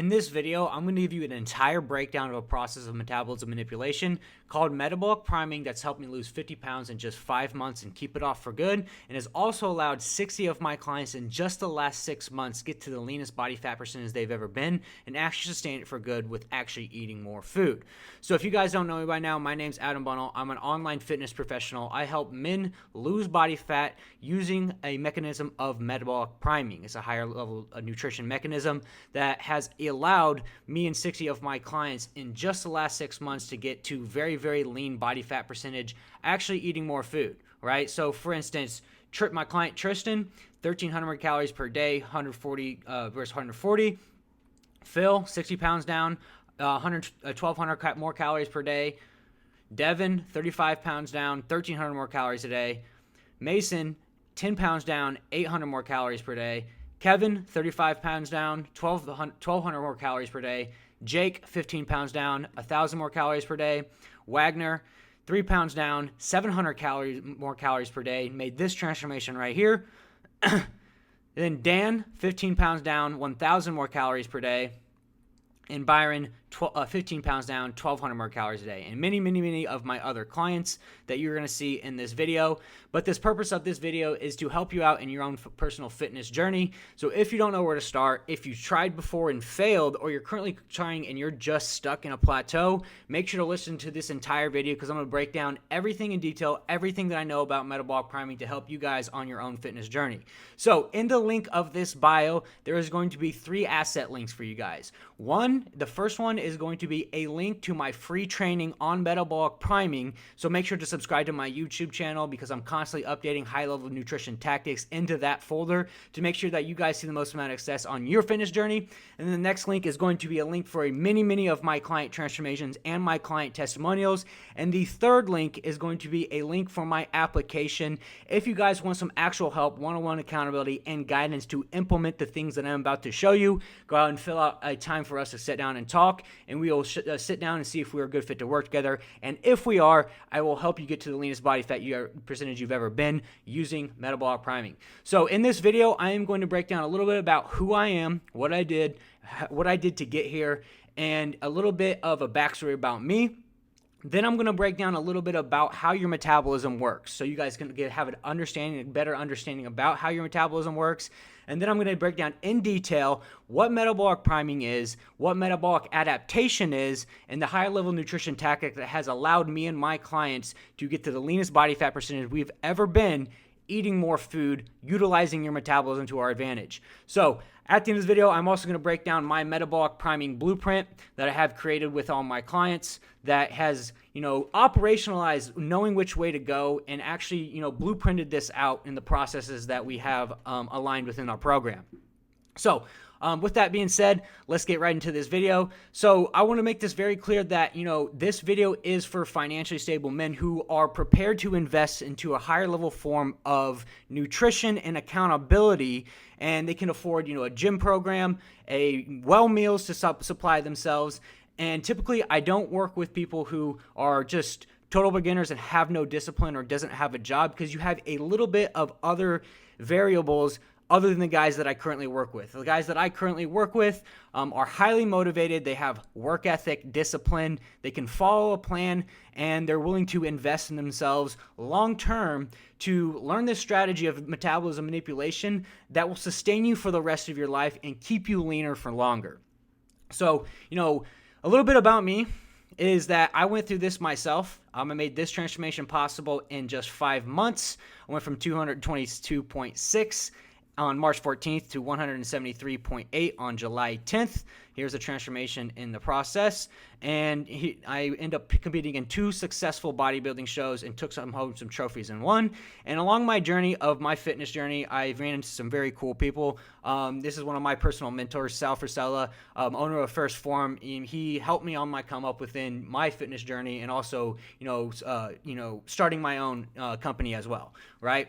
In this video, I'm going to give you an entire breakdown of a process of metabolism manipulation called metabolic priming that's helped me lose 50 pounds in just 5 months and keep it off for good, and has also allowed 60 of my clients in just the last 6 months get to the leanest body fat percentage they've ever been and actually sustain it for good with actually eating more food. So if you guys don't know me by now, my name's Adam Bunnell. I'm an online fitness professional. I help men lose body fat using a mechanism of metabolic priming. It's a higher level nutrition mechanism that has allowed me and 60 of my clients in just the last 6 months to get to very, very lean body fat percentage, actually eating more food, right? So for instance, my client Tristan, 1,300 calories per day, 140 versus 140. Phil, 60 pounds down, 1,200 more calories per day. Devin, 35 pounds down, 1,300 more calories a day. Mason, 10 pounds down, 800 more calories per day. Kevin, 35 pounds down, 1,200 more calories per day. Jake, 15 pounds down, 1,000 more calories per day. Wagner, 3 pounds down, 700 more calories per day. Made this transformation right here. Then Dan, 15 pounds down, 1,000 more calories per day. And Byron, 15 pounds down, 1,200 more calories a day. And many of my other clients that you're going to see in this video. But this purpose of this video is to help you out in your own personal fitness journey. So if you don't know where to start, if you've tried before and failed, or you're currently trying and you're just stuck in a plateau, make sure to listen to this entire video because I'm going to break down everything in detail, everything that I know about metabolic priming to help you guys on your own fitness journey. So in the link of this bio, there is going to be 3 asset links for you guys. The first one is going to be a link to my free training on metabolic priming. So make sure to subscribe to my YouTube channel because I'm constantly updating high-level nutrition tactics into that folder to make sure that you guys see the most amount of success on your fitness journey. And then the next link is going to be a link for many of my client transformations and my client testimonials. And the third link is going to be a link for my application. If you guys want some actual help, one-on-one accountability, and guidance to implement the things that I'm about to show you, go out and fill out a time for us to sit down and talk, and we will sit down and see if we're a good fit to work together. And if we are, I will help you get to the leanest body fat percentage you've ever been using metabolic priming. So in this video, I am going to break down a little bit about who I am, what I did to get here, and a little bit of a backstory about me. Then I'm going to break down a little bit about how your metabolism works so you guys can have a better understanding about how your metabolism works. And then I'm going to break down in detail what metabolic priming is, what metabolic adaptation is, and the higher level nutrition tactic that has allowed me and my clients to get to the leanest body fat percentage we've ever been eating more food, utilizing your metabolism to our advantage. So at the end of this video, I'm also going to break down my metabolic priming blueprint that I have created with all my clients that has, operationalized knowing which way to go and actually, blueprinted this out in the processes that we have aligned within our program. So with that being said, let's get right into this video. So I want to make this very clear that, this video is for financially stable men who are prepared to invest into a higher level form of nutrition and accountability, and they can afford, a gym program, meals to supply themselves. And typically I don't work with people who are just total beginners and have no discipline or doesn't have a job, because you have a little bit of other variables other than the guys that I currently work with. The guys that I currently work with are highly motivated. They have work ethic, discipline. They can follow a plan, and they're willing to invest in themselves long-term to learn this strategy of metabolism manipulation that will sustain you for the rest of your life and keep you leaner for longer. So, a little bit about me is that I went through this myself. I made this transformation possible in just 5 months. I went from 222.6 on March 14th to 173.8 on July 10th. Here's a transformation in the process. And I ended up competing in 2 successful bodybuilding shows and took home some trophies in one. And along my journey of my fitness journey, I ran into some very cool people. This is one of my personal mentors, Sal Frisella, owner of First Form. He helped me on my come up within my fitness journey, and also, starting my own company as well, right?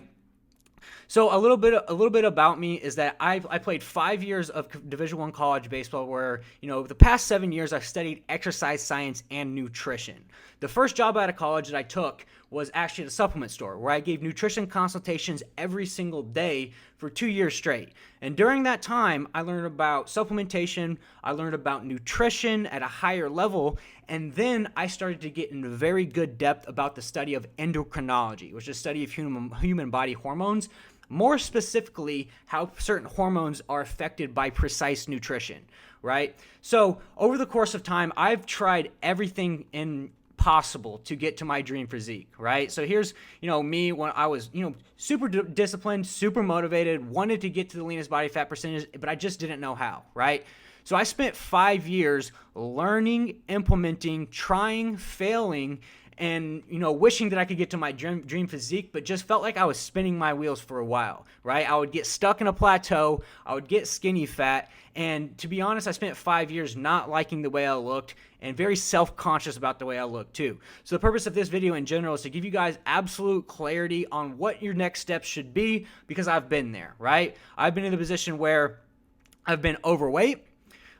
So a little bit about me is that I played 5 years of Division I college baseball, where the past 7 years I've studied exercise science and nutrition. The first job out of college that I took was actually at a supplement store where I gave nutrition consultations every single day for 2 years straight. And during that time, I learned about supplementation, I learned about nutrition at a higher level, and then I started to get into very good depth about the study of endocrinology, which is a study of human body hormones, more specifically how certain hormones are affected by precise nutrition, right? So over the course of time, I've tried everything possible to get to my dream physique, right? So here's, me when I was, super disciplined, super motivated, wanted to get to the leanest body fat percentage, but I just didn't know how, right? So I spent 5 years learning, implementing, trying, failing, and, wishing that I could get to my dream physique, but just felt like I was spinning my wheels for a while, right? I would get stuck in a plateau, I would get skinny fat, and to be honest, I spent 5 years not liking the way I looked and very self-conscious about the way I looked too. So the purpose of this video in general is to give you guys absolute clarity on what your next steps should be, because I've been there, right? I've been in the position where I've been overweight.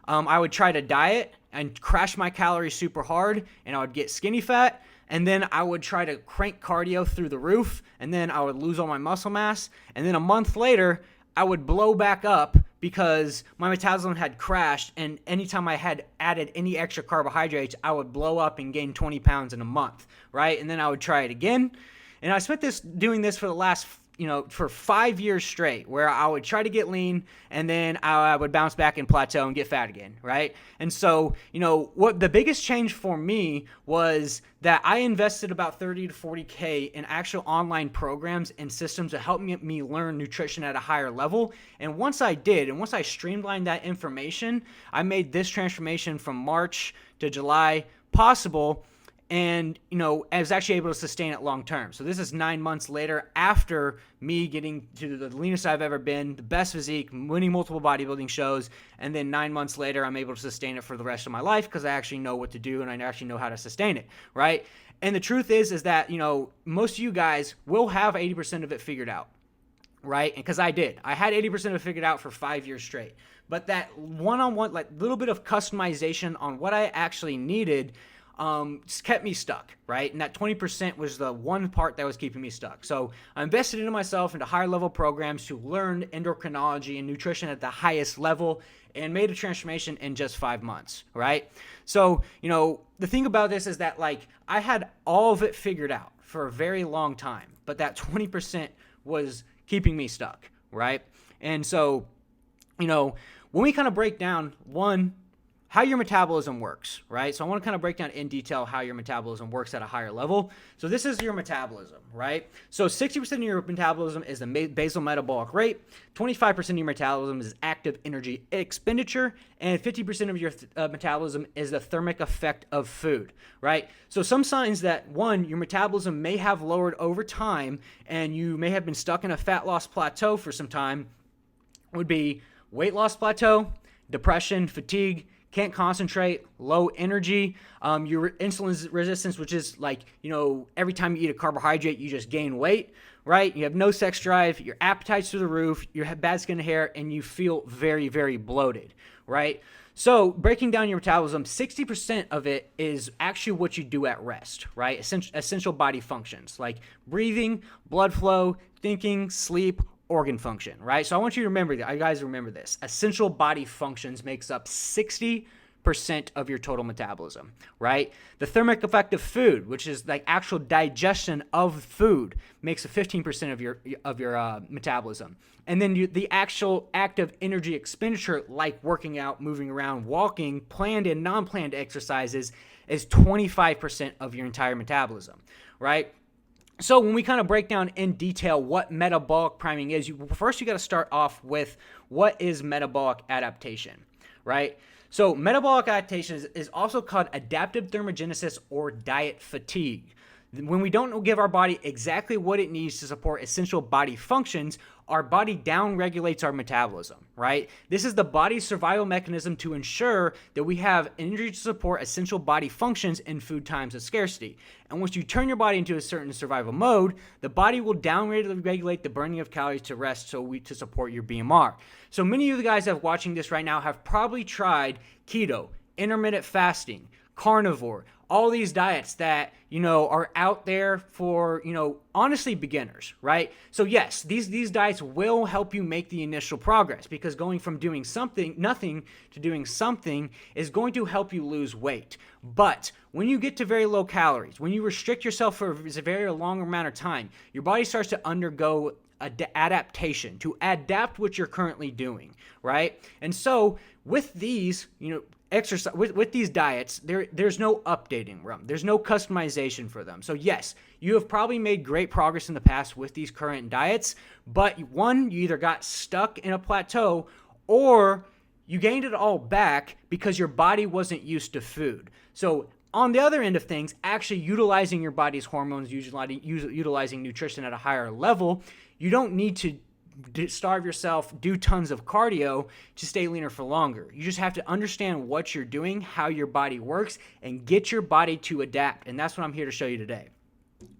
I would try to diet and crash my calories super hard, and I would get skinny fat. And then I would try to crank cardio through the roof, and then I would lose all my muscle mass. And then a month later, I would blow back up because my metabolism had crashed, and anytime I had added any extra carbohydrates, I would blow up and gain 20 pounds in a month, right? And then I would try it again. And I spent doing this for the last for 5 years straight, where I would try to get lean and then I would bounce back and plateau and get fat again, right? And so, what the biggest change for me was that I invested about 30 to 40K in actual online programs and systems to help me learn nutrition at a higher level. And once I did, and once I streamlined that information, I made this transformation from March to July possible. And, I was actually able to sustain it long term. So this is 9 months later after me getting to the leanest I've ever been, the best physique, winning multiple bodybuilding shows. And then 9 months later, I'm able to sustain it for the rest of my life because I actually know what to do and I actually know how to sustain it, right? And the truth is that, most of you guys will have 80% of it figured out, right? Because I did. I had 80% of it figured out for 5 years straight. But that one-on-one, little bit of customization on what I actually needed just kept me stuck, right? And that 20% was the one part that was keeping me stuck. So I invested into myself, into higher level programs to learn endocrinology and nutrition at the highest level, and made a transformation in just 5 months, right? So, the thing about this is that I had all of it figured out for a very long time, but that 20% was keeping me stuck, right? And so, when we kind of break down how your metabolism works, right? So I want to kind of break down in detail how your metabolism works at a higher level. So this is your metabolism, right? So 60% of your metabolism is the basal metabolic rate, 25% of your metabolism is active energy expenditure, and 50% of your metabolism is the thermic effect of food, right? So some signs that, one, your metabolism may have lowered over time and you may have been stuck in a fat loss plateau for some time would be weight loss plateau, depression, fatigue, can't concentrate, low energy, your insulin resistance, which is every time you eat a carbohydrate, you just gain weight, right? You have no sex drive, your appetite's through the roof, you have bad skin and hair, and you feel very, very bloated, right? So breaking down your metabolism, 60% of it is actually what you do at rest, right? Essential body functions like breathing, blood flow, thinking, sleep, organ function, right? So I want you to remember that. You guys remember this. Essential body functions makes up 60% of your total metabolism, right? The thermic effect of food, which is actual digestion of food, makes up 15% of your metabolism. And then the actual active energy expenditure, like working out, moving around, walking, planned and non-planned exercises, is 25% of your entire metabolism, right? So when we kind of break down in detail what metabolic priming is, first you got to start off with what is metabolic adaptation, right? So metabolic adaptation is also called adaptive thermogenesis or diet fatigue. When we don't give our body exactly what it needs to support essential body functions, our body down-regulates our metabolism, right? This is the body's survival mechanism to ensure that we have energy to support essential body functions in food times of scarcity. And once you turn your body into a certain survival mode, the body will down-regulate the burning of calories to rest to support your BMR. So many of you guys that are watching this right now have probably tried keto, intermittent fasting, carnivore, all these diets that, are out there for, honestly beginners, right? So yes, these diets will help you make the initial progress, because going from doing nothing to doing something is going to help you lose weight. But when you get to very low calories, when you restrict yourself for a very long amount of time, your body starts to undergo adaptation to adapt what you're currently doing, right? And so with these, exercise with these diets, there's no updating them. There's no customization for them. So yes, you have probably made great progress in the past with these current diets, but one, you either got stuck in a plateau or you gained it all back because your body wasn't used to food. So on the other end of things, actually utilizing your body's hormones, utilizing nutrition at a higher level, you don't need to starve yourself, do tons of cardio to stay leaner for longer. You just have to understand what you're doing, how your body works, and get your body to adapt. And that's what I'm here to show you today.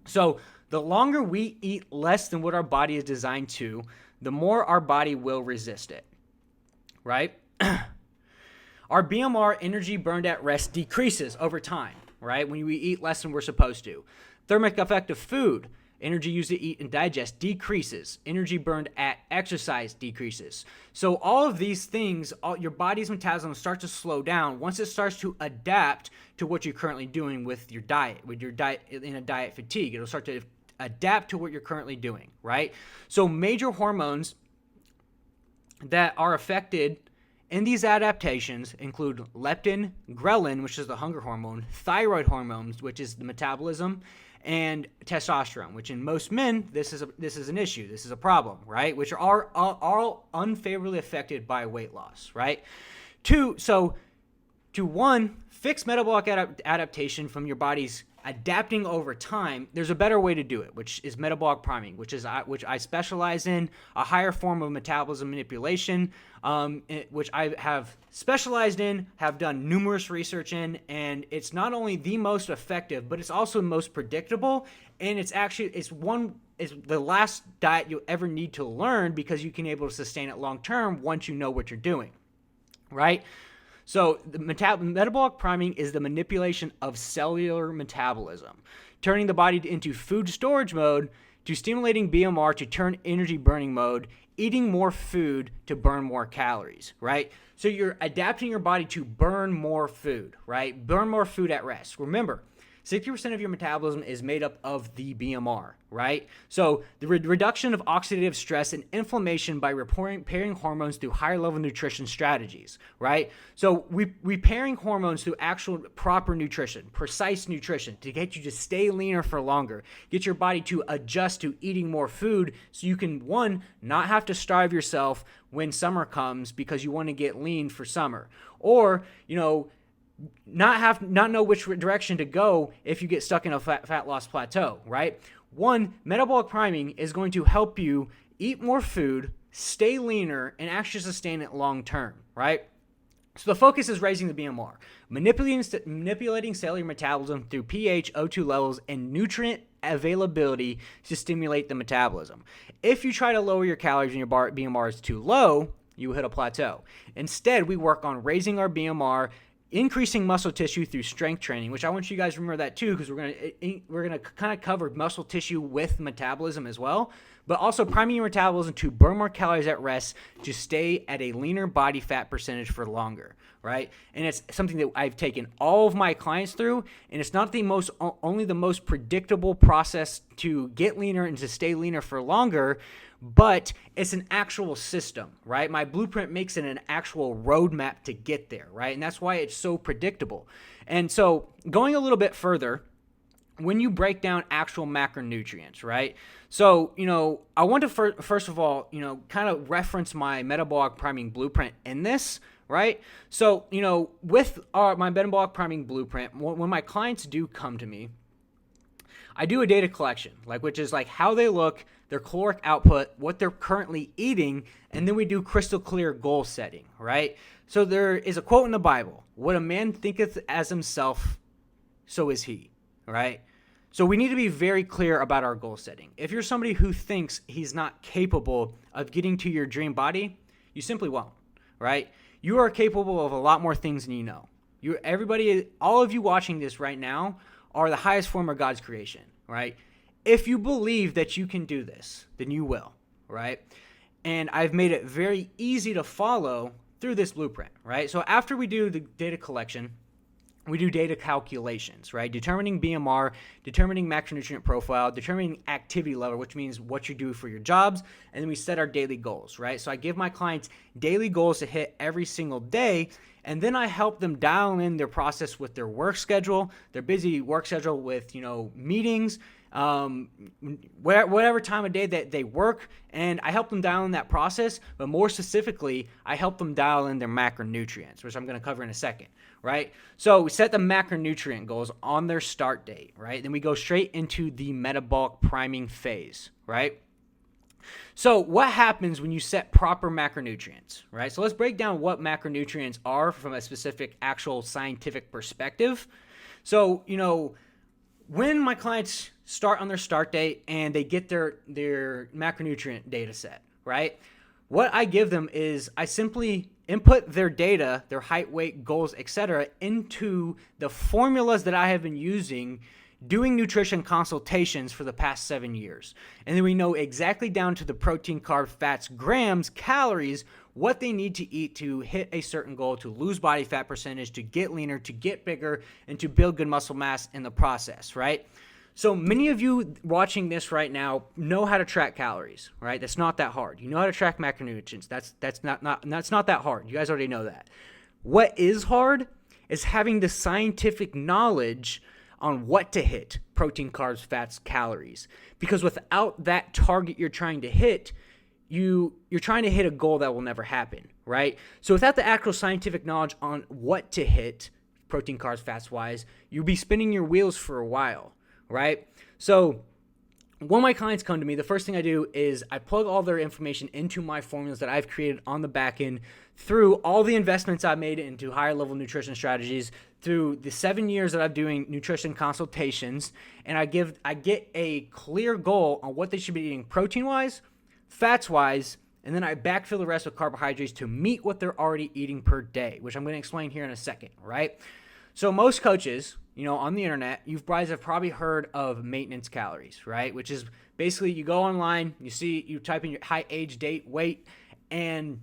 So the longer we eat less than what our body is designed to, the more our body will resist it, right? Our BMR, energy burned at rest, decreases over time, right? When we eat less than we're supposed to. Thermic effect of food, energy used to eat and digest, decreases. Energy burned at exercise decreases. So all of these things, your body's metabolism starts to slow down once it starts to adapt to what you're currently doing with your diet in a diet fatigue. It'll start to adapt to what you're currently doing, right? So major hormones that are affected in these adaptations include leptin, ghrelin, which is the hunger hormone, thyroid hormones, which is the metabolism, and testosterone, which in most men, this is an issue. This is a problem, right? Which are all unfavorably affected by weight loss, right? To one, fix metabolic adaptation from your body's adapting over time. There's a better way to do it, which is metabolic priming, which I specialize in, a higher form of metabolism manipulation, which I have specialized in, have done numerous research in, and it's not only the most effective, but it's also the most predictable, and it's the last diet you'll ever need to learn, because you can be able to sustain it long term once you know what you're doing, right? So the metabolic priming is the manipulation of cellular metabolism, turning the body into food storage mode, to stimulating BMR to turn energy burning mode, eating more food to burn more calories, right? So you're adapting your body to burn more food, right? Burn more food at rest. Remember, 60% of your metabolism is made up of the BMR, right? So the reduction of oxidative stress and inflammation by repairing hormones through higher level nutrition strategies, right? So repairing hormones through actual proper nutrition, precise nutrition, to get you to stay leaner for longer, get your body to adjust to eating more food, so you can, one, not have to starve yourself when summer comes because you want to get lean for summer, or, not know which direction to go if you get stuck in a fat loss plateau, right? One, metabolic priming is going to help you eat more food, stay leaner, and actually sustain it long term, right? So the focus is raising the BMR, manipulating cellular metabolism through pH, O2 levels, and nutrient availability to stimulate the metabolism. If you try to lower your calories and your BMR is too low, you will hit a plateau. Instead, we work on raising our BMR, increasing muscle tissue through strength training, which I want you guys to remember that too, because we're gonna kind of cover muscle tissue with metabolism as well, but also priming your metabolism to burn more calories at rest, to stay at a leaner body fat percentage for longer, right? And it's something that I've taken all of my clients through, and it's not only the most predictable process to get leaner and to stay leaner for longer, but it's an actual system, right? My blueprint makes it an actual roadmap to get there, right? And that's why it's so predictable. And so going a little bit further, when you break down actual macronutrients, right? So, I want to first of all, kind of reference my metabolic priming blueprint in this, right? So, with my metabolic priming blueprint, when my clients do come to me, I do a data collection, which is how they look, their caloric output, what they're currently eating, and then we do crystal clear goal setting, right? So there is a quote in the Bible, "What a man thinketh as himself, so is he," right? So we need to be very clear about our goal setting. If you're somebody who thinks he's not capable of getting to your dream body, you simply won't, right? You are capable of a lot more things than you know. all of you watching this right now are the highest form of God's creation, right? If you believe that you can do this, then you will, right? And I've made it very easy to follow through this blueprint, right? So after we do the data collection, we do data calculations, right? Determining BMR, determining macronutrient profile, determining activity level, which means what you do for your jobs, and then we set our daily goals, right? So I give my clients daily goals to hit every single day, and then I help them dial in their process with their work schedule, their busy work schedule with, meetings, whatever time of day that they work, and I help them dial in that process, but more specifically, I help them dial in their macronutrients, which I'm going to cover in a second, right? So we set the macronutrient goals on their start date, right? Then we go straight into the metabolic priming phase, right? So what happens when you set proper macronutrients, right? So let's break down what macronutrients are from a specific actual scientific perspective. So, when my clients start on their start date and they get their macronutrient data set, right? What I give them is I simply input their data, their height, weight, goals, etc., into the formulas that I have been using doing nutrition consultations for the past 7 years. And then we know exactly down to the protein, carb, fats, grams, calories, what they need to eat to hit a certain goal, to lose body fat percentage, to get leaner, to get bigger, and to build good muscle mass in the process, right? So many of you watching this right now know how to track calories, right? That's not that hard. You know how to track macronutrients. That's not that hard. You guys already know that. What is hard is having the scientific knowledge on what to hit: protein, carbs, fats, calories. Because without that target you're trying to hit, you're trying to hit a goal that will never happen, right? So without the actual scientific knowledge on what to hit, protein, carbs, fats wise, you'll be spinning your wheels for a while, right? So when my clients come to me, the first thing I do is I plug all their information into my formulas that I've created on the back end through all the investments I've made into higher level nutrition strategies, through the 7 years that I'm doing nutrition consultations, and I get a clear goal on what they should be eating protein-wise, fats-wise, and then I backfill the rest with carbohydrates to meet what they're already eating per day, which I'm going to explain here in a second, right? So most coaches, on the internet, you guys have probably heard of maintenance calories, right? Which is basically you go online, you type in your height, age, date, weight, and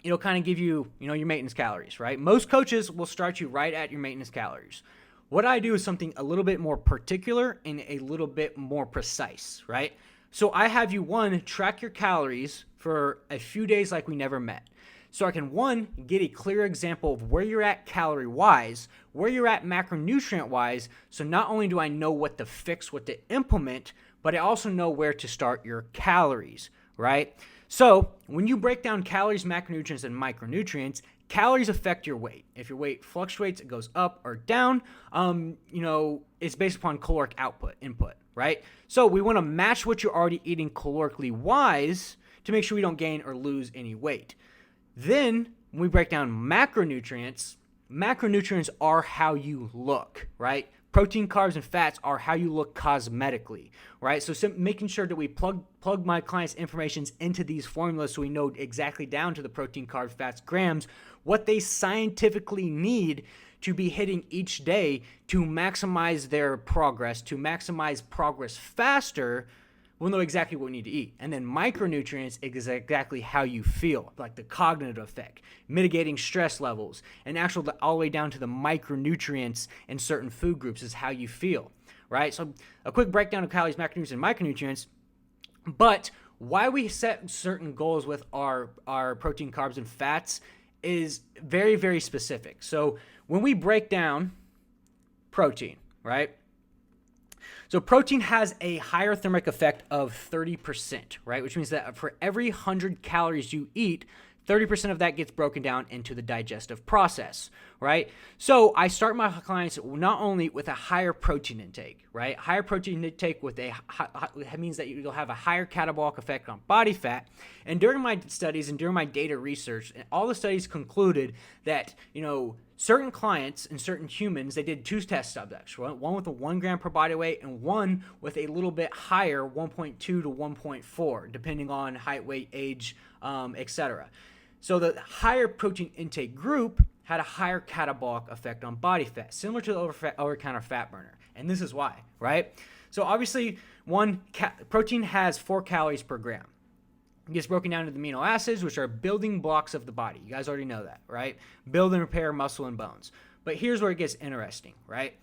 it'll kind of give you, your maintenance calories, right? Most coaches will start you right at your maintenance calories. What I do is something a little bit more particular and a little bit more precise, right? So I have you, track your calories for a few days like we never met. So I can, get a clear example of where you're at calorie-wise, where you're at macronutrient-wise, so not only do I know what to fix, what to implement, but I also know where to start your calories, right? So when you break down calories, macronutrients, and micronutrients, calories affect your weight. If your weight fluctuates, it goes up or down, it's based upon caloric input, right? So we want to match what you're already eating calorically-wise to make sure we don't gain or lose any weight. Then, when we break down macronutrients are how you look, right? Protein, carbs, and fats are how you look cosmetically, right? So making sure that we plug my clients' information into these formulas so we know exactly down to the protein, carbs, fats, grams, what they scientifically need to be hitting each day to maximize their progress, to maximize progress faster. We'll know exactly what we need to eat. And then micronutrients is exactly how you feel, like the cognitive effect, mitigating stress levels, and actually all the way down to the micronutrients in certain food groups is how you feel, right? So a quick breakdown of calories, macronutrients, and micronutrients. But why we set certain goals with our protein, carbs, and fats is very, very specific. So when we break down protein, right? So protein has a higher thermic effect of 30%, right? Which means that for every 100 calories you eat, 30% of that gets broken down into the digestive process, right? So I start my clients not only with a higher protein intake, right? Higher protein intake means that you'll have a higher catabolic effect on body fat. And during my studies and during my data research, all the studies concluded that, certain clients and certain humans, they did two test subjects, one with a 1 gram per body weight and one with a little bit higher, 1.2 to 1.4, depending on height, weight, age, etc. So the higher protein intake group had a higher catabolic effect on body fat, similar to the over-counter fat burner. And this is why, right? So obviously, protein has 4 calories per gram. It gets broken down into the amino acids, which are building blocks of the body. You guys already know that, right? Build and repair muscle and bones. But here's where it gets interesting, right?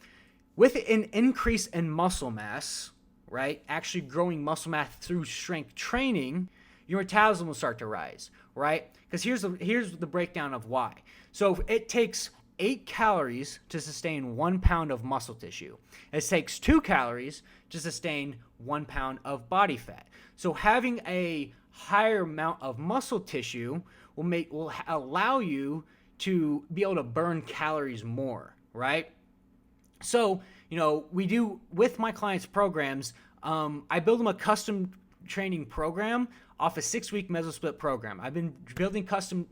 With an increase in muscle mass, right, actually growing muscle mass through strength training, your metabolism will start to rise, right? Because here's the breakdown of why. So it takes 8 calories to sustain 1 pound of muscle tissue. It takes 2 calories to sustain 1 pound of body fat. So having a higher amount of muscle tissue will allow you to be able to burn calories more, right? So, we do with my clients' programs, I build them a custom training program off a 6-week mesosplit program. I've been building custom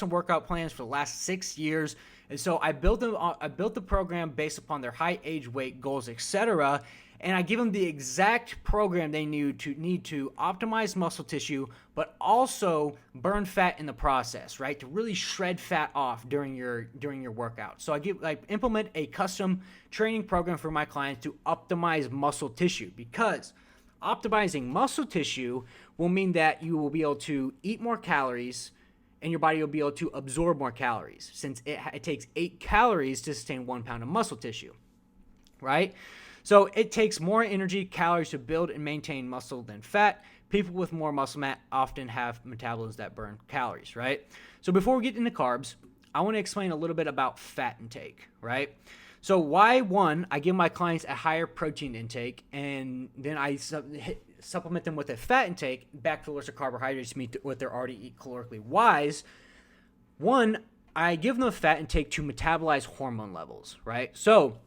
workout plans for the last 6 years. And so I built the program based upon their height, age, weight, goals, etc. And I give them the exact program they need to optimize muscle tissue, but also burn fat in the process, right? To really shred fat off during your workout. So I implement a custom training program for my clients to optimize muscle tissue, because optimizing muscle tissue will mean that you will be able to eat more calories and your body will be able to absorb more calories, since it takes 8 calories to sustain 1 pound of muscle tissue, right? So it takes more energy, calories to build and maintain muscle than fat. People with more muscle mass often have metabolisms that burn calories, right? So before we get into carbs, I want to explain a little bit about fat intake, right? So why, one, I give my clients a higher protein intake, and then I supplement them with a fat intake, backfillers of carbohydrates to meet what they're already eat calorically wise. One, I give them a fat intake to metabolize hormone levels, right? So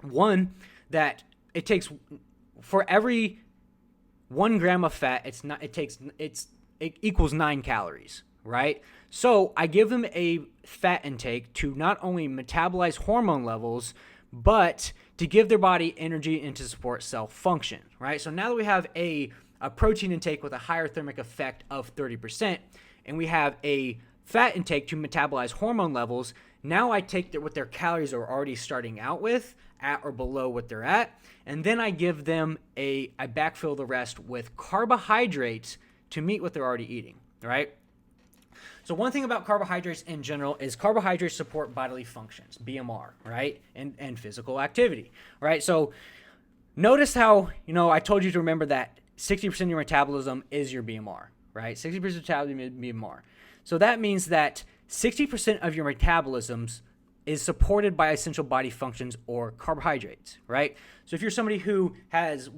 one, that it takes, for every 1 gram of fat, it equals 9 calories, right? So I give them a fat intake to not only metabolize hormone levels, but to give their body energy and to support cell function, right? So now that we have a protein intake with a higher thermic effect of 30%, and we have a fat intake to metabolize hormone levels, now I take what their calories are already starting out with, at or below what they're at, and then I give them I backfill the rest with carbohydrates to meet what they're already eating, right? So one thing about carbohydrates in general is carbohydrates support bodily functions, BMR, right? And physical activity, right? So notice how, I told you to remember that 60% of your metabolism is your BMR, right? 60% of metabolism is BMR. So that means that 60% of your metabolisms is supported by essential body functions or carbohydrates, right? So if you're somebody who has,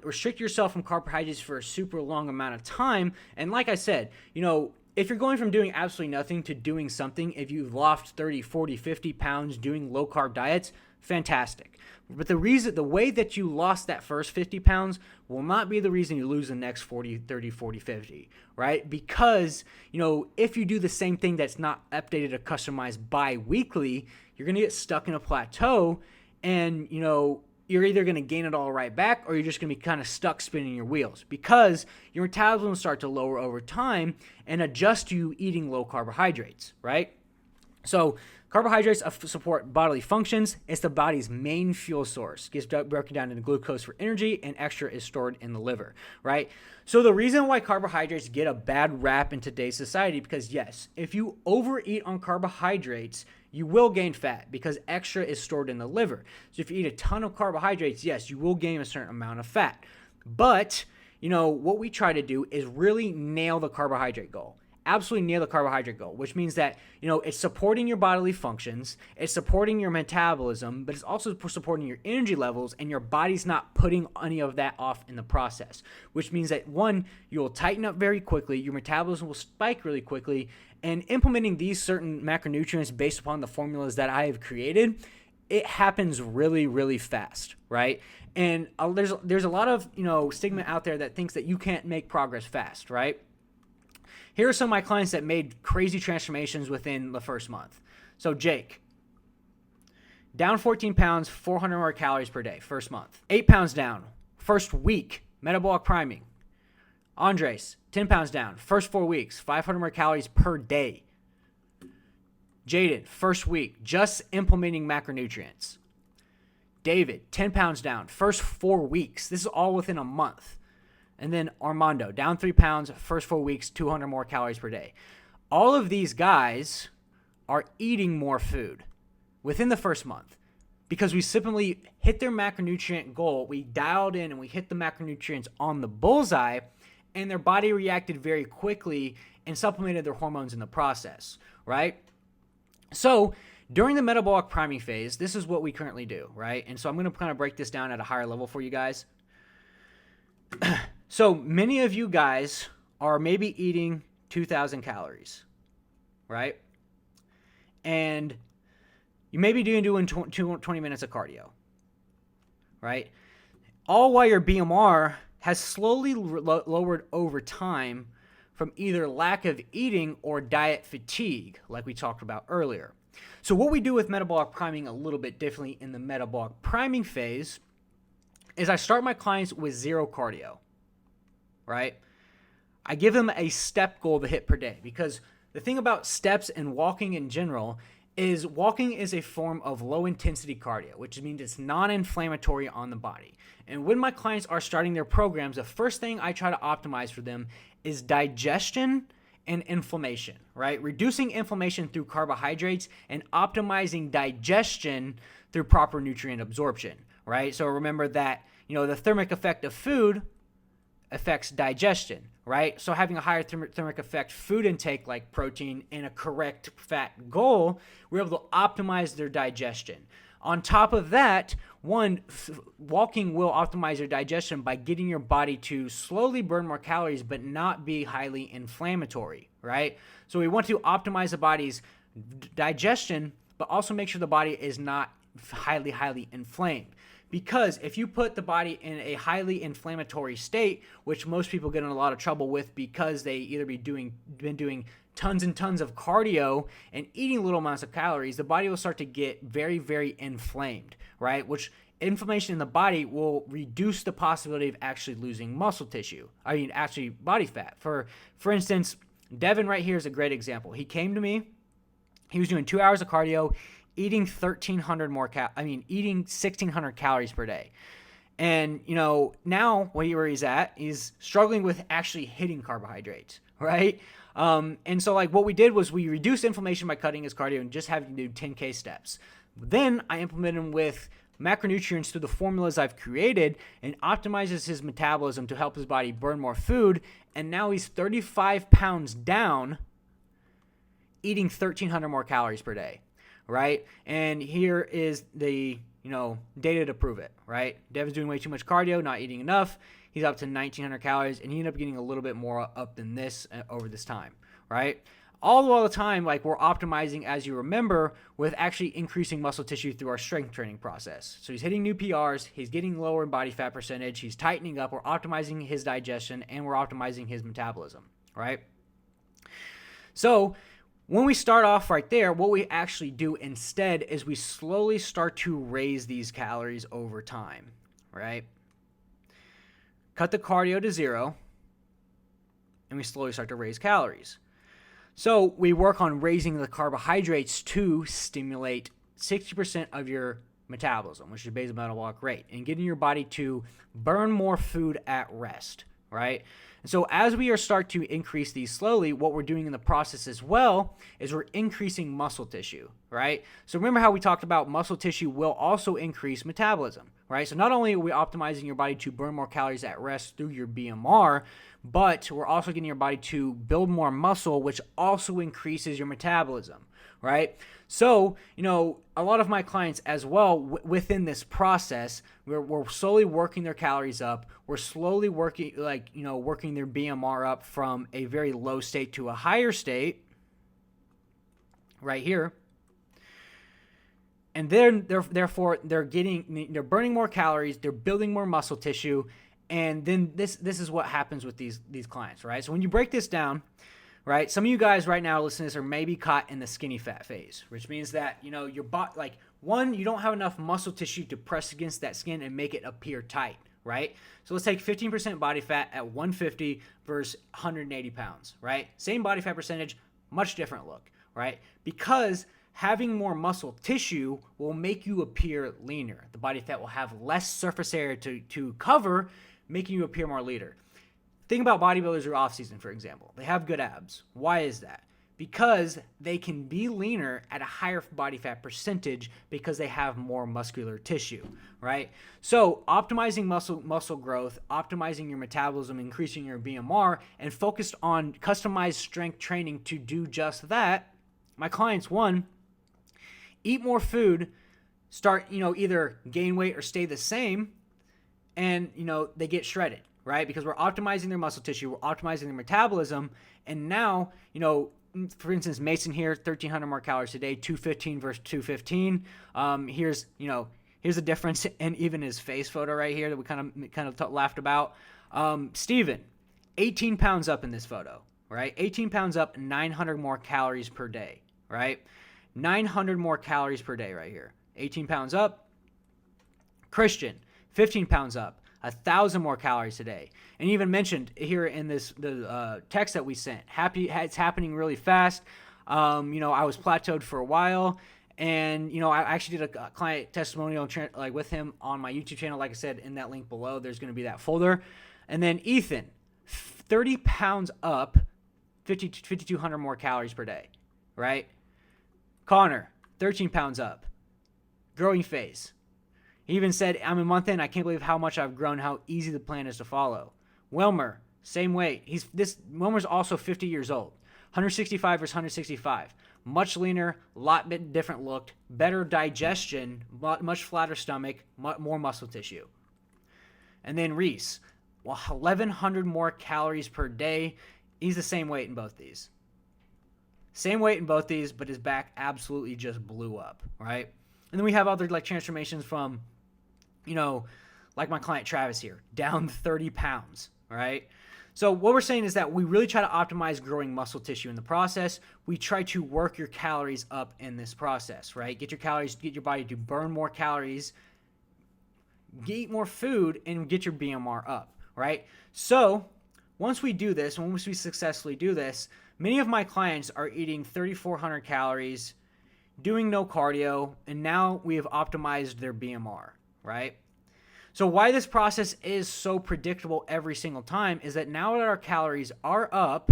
restrict yourself from carbohydrates for a super long amount of time, and like I said, if you're going from doing absolutely nothing to doing something, if you've lost 30, 40, 50 pounds doing low carb diets, fantastic. But the way that you lost that first 50 pounds will not be the reason you lose the next 40, 30, 40, 50, right? Because, if you do the same thing that's not updated or customized bi-weekly, you're going to get stuck in a plateau, and, you're either going to gain it all right back, or you're just going to be kind of stuck spinning your wheels, because your metabolism will start to lower over time and adjust to you eating low carbohydrates, right? So carbohydrates support bodily functions. It's the body's main fuel source. It gets broken down into glucose for energy, and extra is stored in the liver, right? So the reason why carbohydrates get a bad rap in today's society, because yes, if you overeat on carbohydrates, you will gain fat because extra is stored in the liver. So if you eat a ton of carbohydrates, yes, you will gain a certain amount of fat. But, what we try to do is really nail the carbohydrate goal. Absolutely nail the carbohydrate goal, which means that, it's supporting your bodily functions, it's supporting your metabolism, but it's also supporting your energy levels, and your body's not putting any of that off in the process, which means that, one, you'll tighten up very quickly, your metabolism will spike really quickly, and implementing these certain macronutrients based upon the formulas that I have created, it happens really, really fast, right? And there's a lot of, stigma out there that thinks that you can't make progress fast, right? Here are some of my clients that made crazy transformations within the first month. So Jake, down 14 pounds, 400 more calories per day, first month. 8 pounds down, first week, metabolic priming. Andres, 10 pounds down, first 4 weeks, 500 more calories per day. Jaden, first week, just implementing macronutrients. David, 10 pounds down, first 4 weeks. This is all within a month. And then Armando, down 3 pounds, first 4 weeks, 200 more calories per day. All of these guys are eating more food within the first month because we simply hit their macronutrient goal. We dialed in and we hit the macronutrients on the bullseye, and their body reacted very quickly and supplemented their hormones in the process, right? So during the metabolic priming phase, this is what we currently do, right? And so I'm going to kind of break this down at a higher level for you guys. So many of you guys are maybe eating 2,000 calories, right? And you may be doing 20 minutes of cardio, right? All while your BMR has slowly lowered over time from either lack of eating or diet fatigue, like we talked about earlier. So what we do with metabolic priming a little bit differently in the metabolic priming phase is I start my clients with 0 cardio, right? I give them a step goal to hit per day, because the thing about steps and walking in general is walking is a form of low intensity cardio, which means it's non-inflammatory on the body. And when my clients are starting their programs, the first thing I try to optimize for them is digestion and inflammation, right? Reducing inflammation through carbohydrates and optimizing digestion through proper nutrient absorption, right? So remember that, the thermic effect of food affects digestion, right? So having a higher thermic effect food intake like protein and a correct fat goal, we're able to optimize their digestion. On top of that, walking will optimize your digestion by getting your body to slowly burn more calories but not be highly inflammatory, right? So we want to optimize the body's digestion, but also make sure the body is not highly inflamed. Because if you put the body in a highly inflammatory state, which most people get in a lot of trouble with because they either been doing tons and tons of cardio and eating little amounts of calories, the body will start to get very, very inflamed, right? Which inflammation in the body will reduce the possibility of actually losing muscle tissue. Actually body fat. For instance, Devin right here is a great example. He came to me. He was doing 2 hours of cardio, eating 1,600 calories per day. And, now where he's at, he's struggling with actually hitting carbohydrates, right? And so what we did was we reduced inflammation by cutting his cardio and just having to do 10K steps. Then I implement him with macronutrients through the formulas I've created and optimizes his metabolism to help his body burn more food. And now he's 35 pounds down, eating 1,300 more calories per day. Right? And here is the, data to prove it, right? Devin's doing way too much cardio, not eating enough. He's up to 1,900 calories, and he ended up getting a little bit more up than this over this time, right? All the time, we're optimizing, as you remember, with actually increasing muscle tissue through our strength training process. So he's hitting new PRs, he's getting lower in body fat percentage, he's tightening up, we're optimizing his digestion, and we're optimizing his metabolism, right? So when we start off right there, what we actually do instead is we slowly start to raise these calories over time, right? Cut the cardio to 0, and we slowly start to raise calories. So we work on raising the carbohydrates to stimulate 60% of your metabolism, which is basal metabolic rate, and getting your body to burn more food at rest, right? And so as we start to increase these slowly, what we're doing in the process as well is we're increasing muscle tissue, right? So remember how we talked about muscle tissue will also increase metabolism, right? So not only are we optimizing your body to burn more calories at rest through your BMR, but we're also getting your body to build more muscle, which also increases your metabolism, right? So, a lot of my clients as well, within this process, we're slowly working their calories up. We're slowly working, working their BMR up from a very low state to a higher state, right here. And then, therefore, they're burning more calories, they're building more muscle tissue, and then this is what happens with these clients, right? So when you break this down, right? Some of you guys right now listening to this are maybe caught in the skinny fat phase, which means that, your body, you don't have enough muscle tissue to press against that skin and make it appear tight, right? So let's take 15% body fat at 150 versus 180 pounds, right? Same body fat percentage, much different look, right? Because having more muscle tissue will make you appear leaner. The body fat will have less surface area to cover, making you appear more leaner. Think about bodybuilders who are off season, for example. They have good abs. Why is that? Because they can be leaner at a higher body fat percentage because they have more muscular tissue, right? So optimizing muscle growth, optimizing your metabolism, increasing your BMR, and focused on customized strength training to do just that. My clients, one, eat more food, start, either gain weight or stay the same, and, they get shredded, right? Because we're optimizing their muscle tissue, we're optimizing their metabolism, and now, for instance, Mason here, 1,300 more calories a day, 215 versus 215. Here's the difference in even his face photo right here that we kind of laughed about. Steven, 18 pounds up in this photo, right? 18 pounds up, 900 more calories per day, right? 900 more calories per day right here. 18 pounds up. Christian, 15 pounds up, 1,000 more calories a day. And even mentioned here in the text that we sent, it's happening really fast. I was plateaued for a while, and I actually did a client testimonial with him on my YouTube channel. Like I said, in that link below, there's going to be that folder. And then Ethan, 30 pounds up, 5,200 more calories per day, right? Connor, 13 pounds up, growing phase. He even said, I'm a month in, I can't believe how much I've grown, how easy the plan is to follow. Wilmer, same weight. Wilmer's also 50 years old. 165 versus 165. Much leaner, lot bit different looked, better digestion, much flatter stomach, more muscle tissue. And then Reese, 1,100 more calories per day. He's the same weight in both these. Same weight in both these, but his back absolutely just blew up, right? And then we have other transformations from, like my client Travis here, down 30 pounds, all right? So what we're saying is that we really try to optimize growing muscle tissue in the process. We try to work your calories up in this process, right? Get your body to burn more calories, eat more food, and get your BMR up, right? So once we successfully do this, many of my clients are eating 3,400 calories, doing no cardio, and now we have optimized their BMR, right? So why this process is so predictable every single time is that now that our calories are up,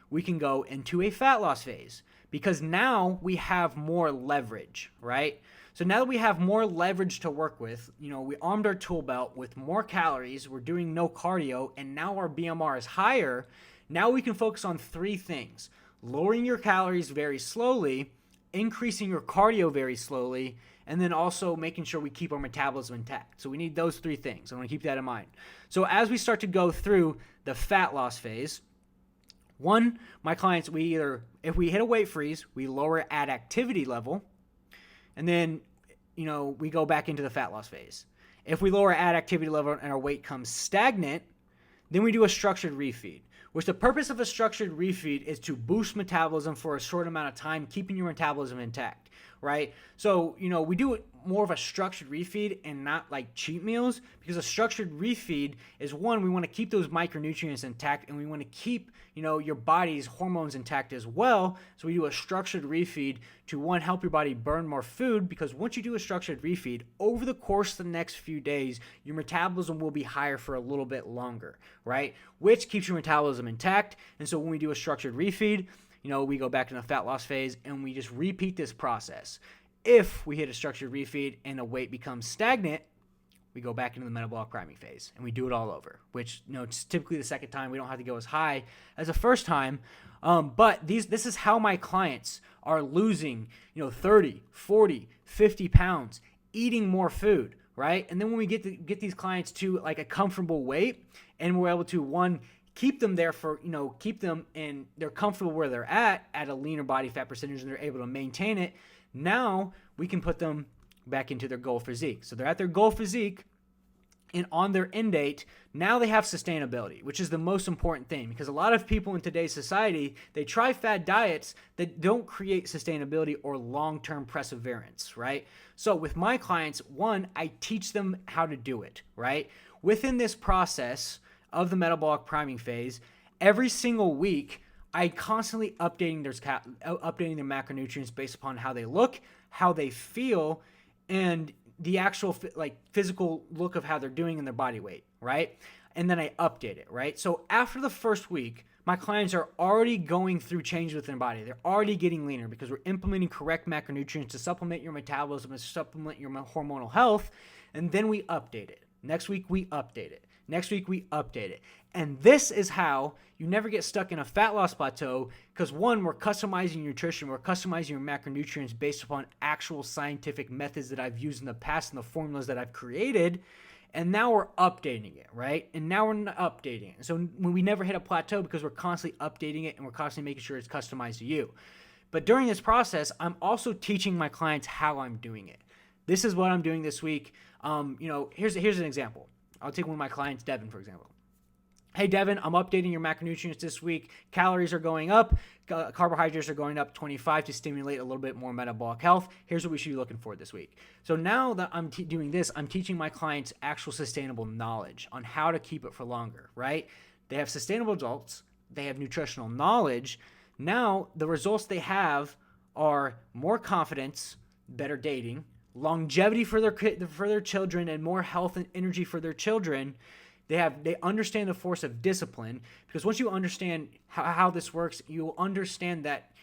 we can go into a fat loss phase because now we have more leverage, right? So now that we have more leverage to work with, we armed our tool belt with more calories, we're doing no cardio, and now our BMR is higher. Now we can focus on three things: lowering your calories very slowly, increasing your cardio very slowly, and then also making sure we keep our metabolism intact. So we need those three things. I want to keep that in mind. So as we start to go through the fat loss phase, one, my clients, if we hit a weight freeze, we lower at activity level, and then, we go back into the fat loss phase. If we lower at activity level and our weight comes stagnant, then we do a structured refeed, which the purpose of a structured refeed is to boost metabolism for a short amount of time, keeping your metabolism intact, right? So, we do more of a structured refeed and not like cheat meals, because a structured refeed is, one, we want to keep those micronutrients intact, and we want to keep, your body's hormones intact as well. So we do a structured refeed to, one, help your body burn more food, because once you do a structured refeed, over the course of the next few days, your metabolism will be higher for a little bit longer, right? Which keeps your metabolism intact. And so when we do a structured refeed, we go back in the fat loss phase and we just repeat this process. If we hit a structured refeed and the weight becomes stagnant, we go back into the metabolic priming phase and we do it all over, which, it's typically the second time. We don't have to go as high as the first time. But this is how my clients are losing, 30, 40, 50 pounds, eating more food, right? And then when we get these clients to like a comfortable weight, and we're able to, one, keep them there keep them and they're comfortable where they're at a leaner body fat percentage, and they're able to maintain it. Now we can put them back into their goal physique. So they're at their goal physique, and on their end date, now they have sustainability, which is the most important thing, because a lot of people in today's society, they try fad diets that don't create sustainability or long-term perseverance, right? So with my clients, one, I teach them how to do it, right? Within this process of the metabolic priming phase, every single week, I constantly updating their macronutrients based upon how they look, how they feel, and the actual physical look of how they're doing in their body weight, right? And then I update it, right? So after the first week, my clients are already going through changes within their body. They're already getting leaner because we're implementing correct macronutrients to supplement your metabolism and supplement your hormonal health. And then we update it. Next week, we update it. Next week, we update it. And this is how you never get stuck in a fat loss plateau because, one, we're customizing your nutrition. We're customizing your macronutrients based upon actual scientific methods that I've used in the past and the formulas that I've created. And now we're updating it, right? And now we're updating it. So when we never hit a plateau because we're constantly updating it and we're constantly making sure it's customized to you. But during this process, I'm also teaching my clients how I'm doing it. This is what I'm doing this week. Here's an example. I'll take one of my clients, Devin, for example. Hey, Devin, I'm updating your macronutrients this week. Calories are going up. Carbohydrates are going up 25 to stimulate a little bit more metabolic health. Here's what we should be looking for this week. So now that I'm doing this, I'm teaching my clients actual sustainable knowledge on how to keep it for longer, right? They have sustainable results. They have nutritional knowledge. Now the results they have are more confidence, better dating, longevity for their children, and more health and energy for their children. They understand the force of discipline, because once you understand how this works, you'll understand that,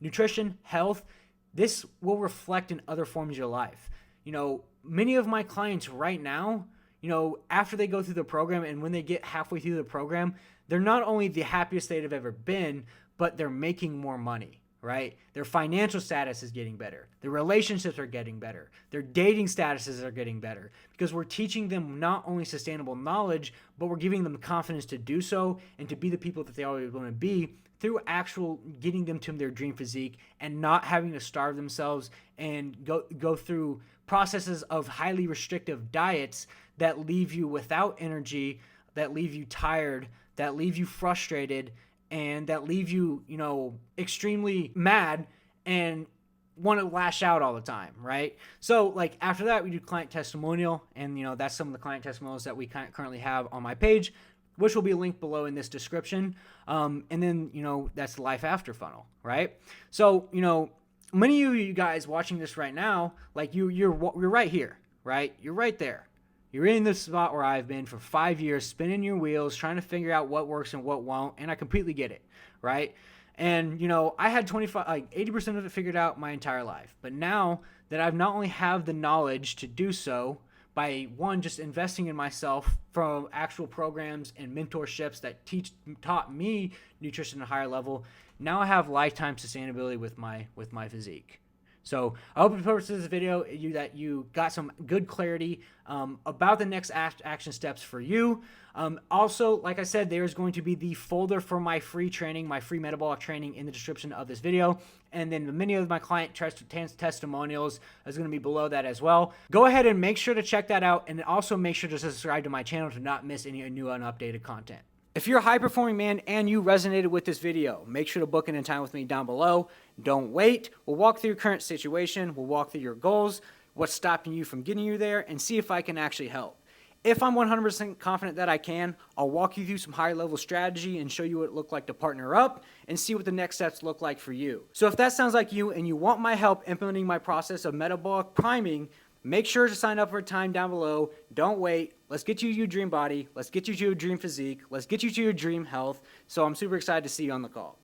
nutrition, health, this will reflect in other forms of your life. Many of my clients right now, after they go through the program and when they get halfway through the program, they're not only the happiest they've ever been, but they're making more money. Right? Their financial status is getting better. Their relationships are getting better. Their dating statuses are getting better because we're teaching them not only sustainable knowledge, but we're giving them the confidence to do so and to be the people that they always want to be through actual getting them to their dream physique and not having to starve themselves and go through processes of highly restrictive diets that leave you without energy, that leave you tired, that leave you frustrated, and that leave you, extremely mad and want to lash out all the time, right? So, after that, we do client testimonial, and, that's some of the client testimonials that we currently have on my page, which will be linked below in this description. And then, that's the life after funnel, right? So, many of you guys watching this right now, you're right here, right? You're right there. You're in the spot where I've been for 5 years, spinning your wheels, trying to figure out what works and what won't, and I completely get it, right? And, I had 80% of it figured out my entire life. But now that I've not only have the knowledge to do so by, one, just investing in myself from actual programs and mentorships that taught me nutrition at a higher level, now I have lifetime sustainability with my physique. So I hope the purpose of this video that you got some good clarity about the next action steps for you. Also, like I said, there's going to be the folder for my free training, my free metabolic training, in the description of this video. And then many of my client testimonials is going to be below that as well. Go ahead and make sure to check that out, and also make sure to subscribe to my channel to not miss any new and updated content. If you're a high-performing man and you resonated with this video, make sure to book in time with me down below. Don't wait. We'll walk through your current situation. We'll walk through your goals, what's stopping you from getting you there, and see if I can actually help. If I'm 100% confident that I can, I'll walk you through some high-level strategy and show you what it looked like to partner up and see what the next steps look like for you. So if that sounds like you and you want my help implementing my process of metabolic priming, make sure to sign up for a time down below. Don't wait. Let's get you to your dream body. Let's get you to your dream physique. Let's get you to your dream health. So I'm super excited to see you on the call.